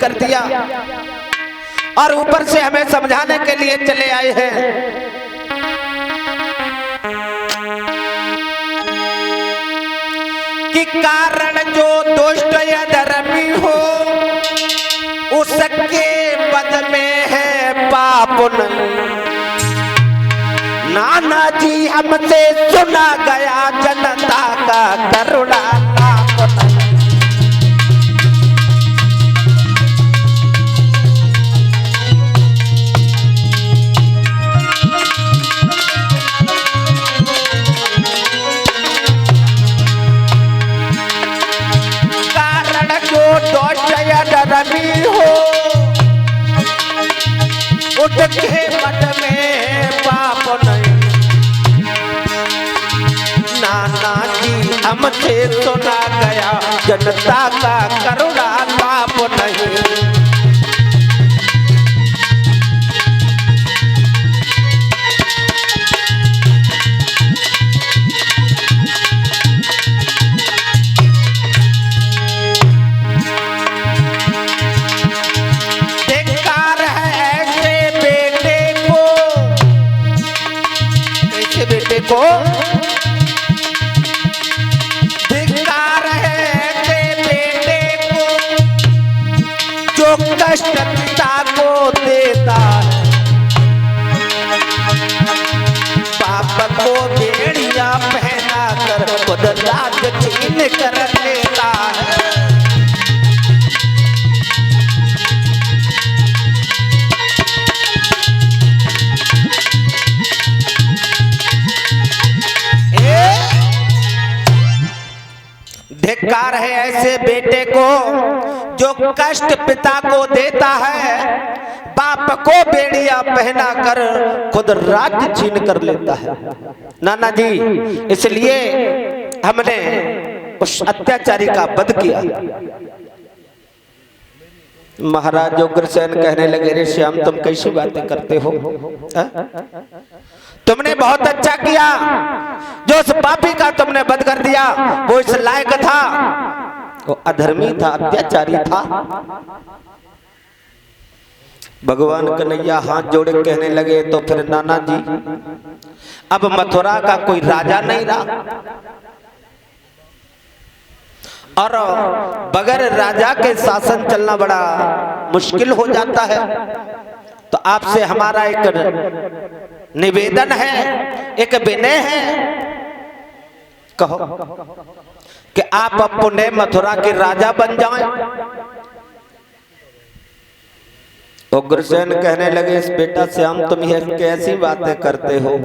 कर दिया और ऊपर से हमें समझाने के लिए चले आए हैं कि कारण जो दुष्ट या धर्मी हो उसके बद में है पाप नहीं। नाना जी हमसे सुना गया जनता का करुणा लाप नहीं। धर्मी हो उसके मन में पाप नहीं। नाना जी हमसे सुना गया जनता का करुणा पाप नहीं। को धिक्कार है के बेटे को जो कष्ट पिता को देता है। पाप को बेड़ियां पहना कर खुद राज छीन कर लेता है। धिक्कार है ऐसे बेटे को जो कष्ट पिता को देता है। बाप को बेड़ियां पहना कर खुद राज्य छीन कर लेता है। नाना जी इसलिए हमने उस अत्याचारी का वध किया। महाराज उग्रसेन कहने लगे रे श्याम तुम कैसी बातें करते हो? तुमने बहुत अच्छा किया जो उस पापी का तुमने वध कर दिया। वो इस लायक था, वो अधर्मी था, अत्याचारी था। भगवान कन्हैया हाथ जोड़े कहने लगे तो फिर नाना जी अब मथुरा का कोई राजा नहीं रहा और बगैर राजा के शासन चलना बड़ा मुश्किल हो जाता है। तो आपसे हमारा एक निवेदन है, एक विनय है, कहो कि आप पुण्य मथुरा के राजा बन जाएं। उग्रसेन कहने लगे इस बेटा से हम तुम यह कैसी बातें करते हो?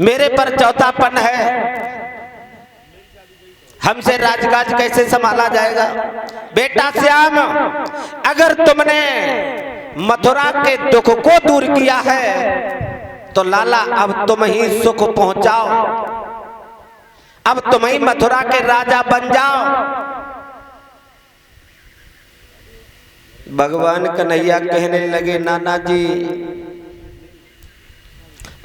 मेरे पर चौथापन है, हमसे राजकाज कैसे संभाला जाएगा? बेटा श्याम अगर तुमने मथुरा के दुख को दूर किया है तो लाला अब तुम ही सुख पहुंचाओ, अब तुम ही मथुरा के राजा बन जाओ। भगवान कन्हैया कहने लगे नाना जी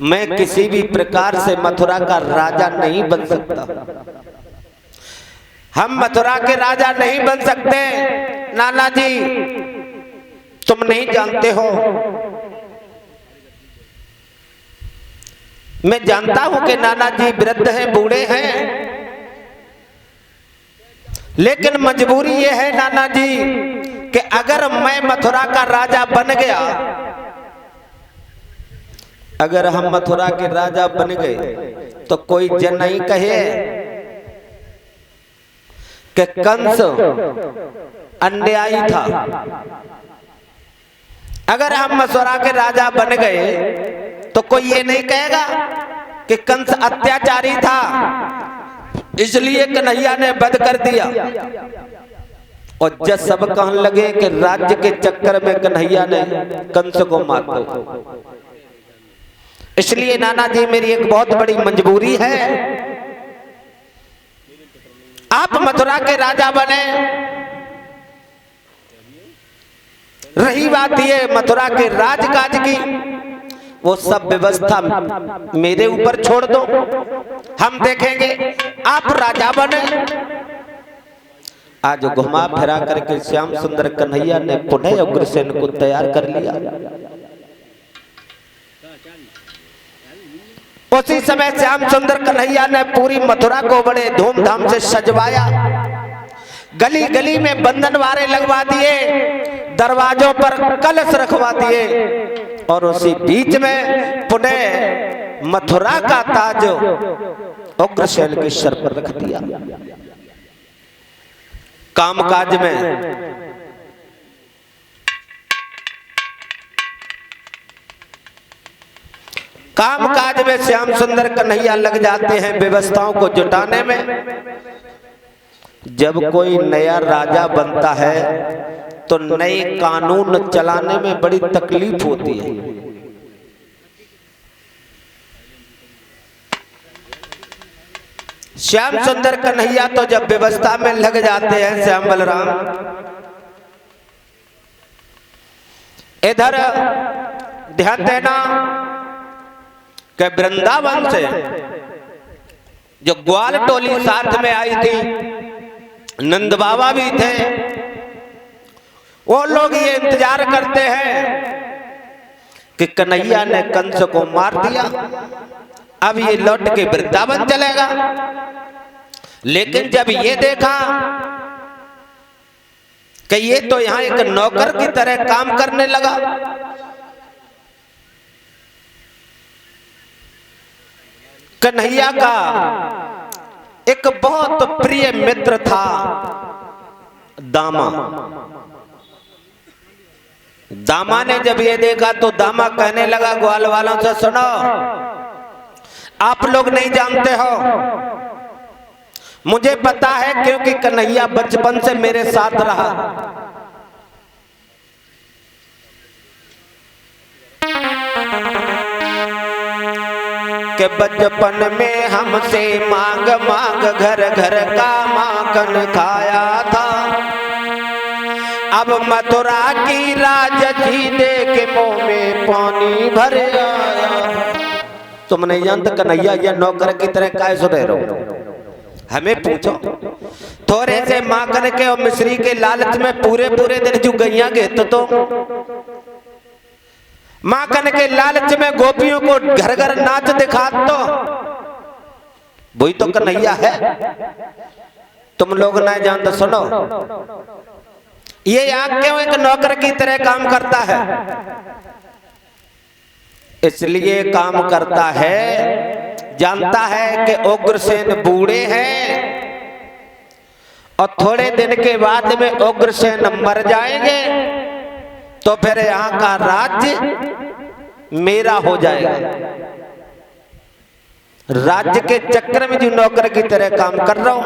मैं किसी भी प्रकार से मथुरा का राजा नहीं बन सकता। हम मथुरा के राजा नहीं बन सकते नाना जी, तुम नहीं जानते हो। मैं जानता हूं कि नाना जी वृद्ध हैं, बूढ़े हैं, लेकिन मजबूरी यह है नाना जी कि अगर मैं मथुरा का राजा बन गया, अगर हम मथुरा के राजा बन गए तो कोई जन नहीं कहे कि कंस अन्यायी था। अगर हम मथुरा के राजा बन गए तो कोई ये नहीं कहेगा कि कंस अत्याचारी था इसलिए कन्हैया ने वध कर दिया। और जब सब कहने लगे कि राज्य के चक्कर में कन्हैया ने कंस को मार दो। इसलिए नाना जी मेरी एक बहुत बड़ी मजबूरी है, आप मथुरा के राजा बने। रही बात ये मथुरा के राजकाज की, वो सब व्यवस्था मेरे ऊपर छोड़ दो, हम देखेंगे। आप राजा बने, आज घुमा फिरा करके श्याम सुंदर कन्हैया ने पुनः उग्रसेन को तैयार कर लिया। उसी समय श्याम सुंदर कन्हैया ने पूरी मथुरा को बड़े धूमधाम से सजवाया, गली गली में बंधनवारे लगवा दिए, दरवाजों पर कलश रखवा दिए और उसी बीच में पुनः मथुरा का ताज उग्रसेन के सर पर रख दिया। कामकाज में श्याम सुंदर कन्हैया लग जाते हैं व्यवस्थाओं को जुटाने में। जब कोई नया राजा बनता है तो नए कानून चलाने में बड़ी तकलीफ होती है। श्याम सुंदर कन्हैया तो जब व्यवस्था में लग जाते हैं श्याम बलराम, इधर ध्यान देना कि वृंदावन से जो ग्वाल टोली साथ में आई थी, नंद बाबा भी थे, वो लोग ये इंतजार करते हैं कि कन्हैया ने कंस को मार दिया, अब ये लौट के वृंदावन चलेगा। लेकिन जब ये देखा कि ये तो यहां एक नौकर की तरह काम करने लगा, कन्हैया का एक बहुत प्रिय मित्र था दामा। दामा ने जब ये देखा तो दामा कहने लगा ग्वाल वालों से, सुनो, आप लोग नहीं जानते हो, मुझे पता है, क्योंकि कन्हैया बचपन से मेरे साथ रहा। कि बचपन में हमसे मांग मांग घर घर का माखन खाया था, अब मथुरा की राजसी देख मुंह में पानी भर आया। तुम नहीं जानते कन्हैया ये नौकर की तरह काय सुने रहो, हमें पूछो। थोड़े से माखन के और मिश्री के लालच में पूरे पूरे दिन जो गैया गए तो माखन के लालच में गोपियों को घर घर नाच दिखा, तो वही तो कन्हैया है। तुम लोग नहीं जानते, सुनो, ये यहाँ क्यों एक नौकर की तरह काम करता है? इसलिए काम करता है, जानता है कि उग्रसेन बूढ़े हैं और थोड़े दिन के बाद में उग्रसेन मर जाएंगे, तो फिर यहाँ का राज्य मेरा हो जाएगा। राज्य के चक्कर में जो नौकर की तरह काम कर रहा हूं।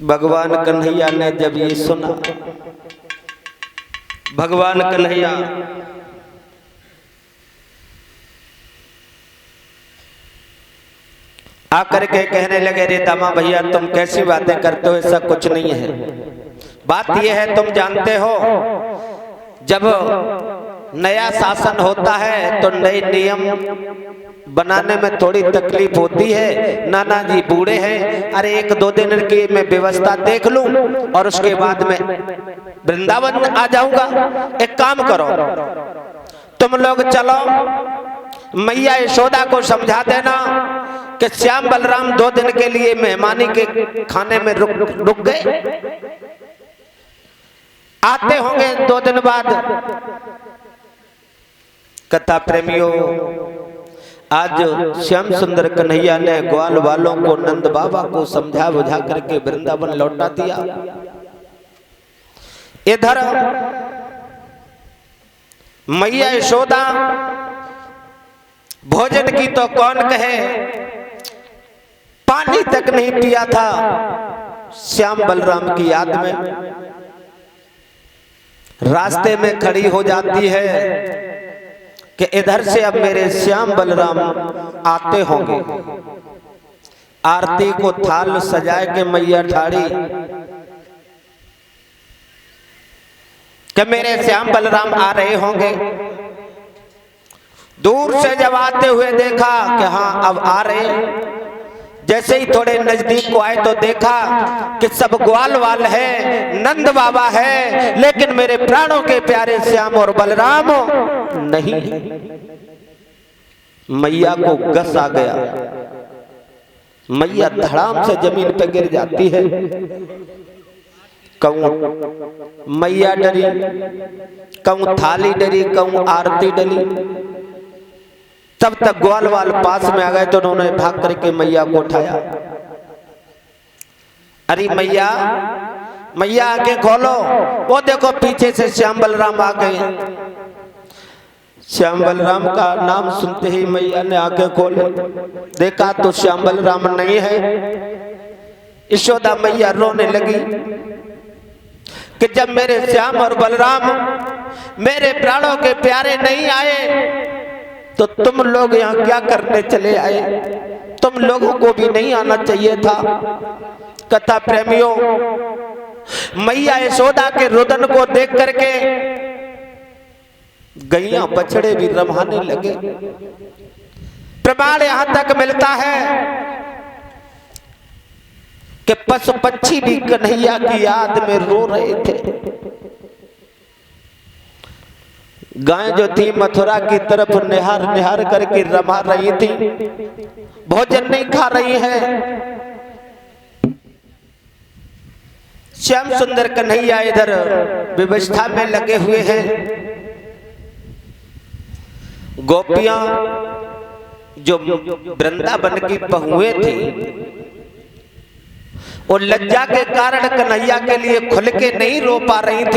भगवान कन्हैया ने जब ये सुना, भगवान कन्हैया आकर के कहने लगे, रे दामा भैया तुम कैसी बातें करते हो, ऐसा कुछ नहीं है। बात यह है, तुम जानते हो जब नया शासन होता है तो नए नियम बनाने में थोड़ी तकलीफ होती है। नाना जी बूढ़े हैं, अरे एक दो दिन की मैं व्यवस्था देख लूं और उसके बाद में वृंदावन आ जाऊंगा। एक काम करो, तुम लोग चलो मैया यशोदा को समझा देना कि श्याम बलराम 2 दिन के लिए मेहमानी के खाने में रुक गए, आते होंगे 2 दिन बाद। कथा प्रेमियों, आज श्याम सुंदर कन्हैया ने ग्वाल वालों को, नंद बाबा को समझा बुझा करके वृंदावन लौटा दिया। इधर मैया यशोदा भोजन की तो कौन कहे, पानी तक नहीं पिया था श्याम बलराम की याद में। रास्ते में खड़ी हो जाती है कि इधर से अब मेरे श्याम बलराम आते होंगे। आरती को थाल सजाए के मैया ठाड़ी कि मेरे श्याम बलराम आ रहे होंगे। दूर से जब आते हुए देखा कि हाँ अब आ रहे, जैसे ही थोड़े नजदीक को आए तो देखा कि सब ग्वाल वाल है, नंद बाबा है, लेकिन मेरे प्राणों के प्यारे श्याम और बलराम नहीं। मैया को गस आ गया, मैया धड़ाम से जमीन पे गिर जाती है। कहूं मैया डरी, कहूं थाली डरी, कहूं आरती डली। तब तक ग्वाल वाल पास में आ गए तो उन्होंने भाग करके मैया को उठाया। अरे मैया, मैया आंखें खोलो। वो देखो पीछे से श्याम बलराम आ गए। श्याम बलराम का नाम सुनते ही मैया ने आंखें खोले, देखा तो श्याम बलराम नहीं है। यशोदा मैया रोने लगी कि जब मेरे श्याम और बलराम मेरे प्राणों के प्यारे नहीं आए तो तुम लोग यहाँ क्या करने चले आए? तुम लोगों को भी नहीं आना चाहिए था। कथा प्रेमियों, मैया यशोदा के रुदन को देख करके गैया बछड़े भी रमाने लगे। प्रमाण यहां तक मिलता है कि पशु पक्षी भी कन्हैया की याद में रो रहे थे। गाय जो थी मथुरा की तरफ निहार निहार करके रमा रही थी, भोजन नहीं खा रही है। श्याम सुंदर कन्हैया इधर व्यवस्था में लगे हुए हैं। गोपियां जो वृंदावन की बहुएं थी, वो लज्जा के कारण कन्हैया के लिए खुल के नहीं रो पा रही थी।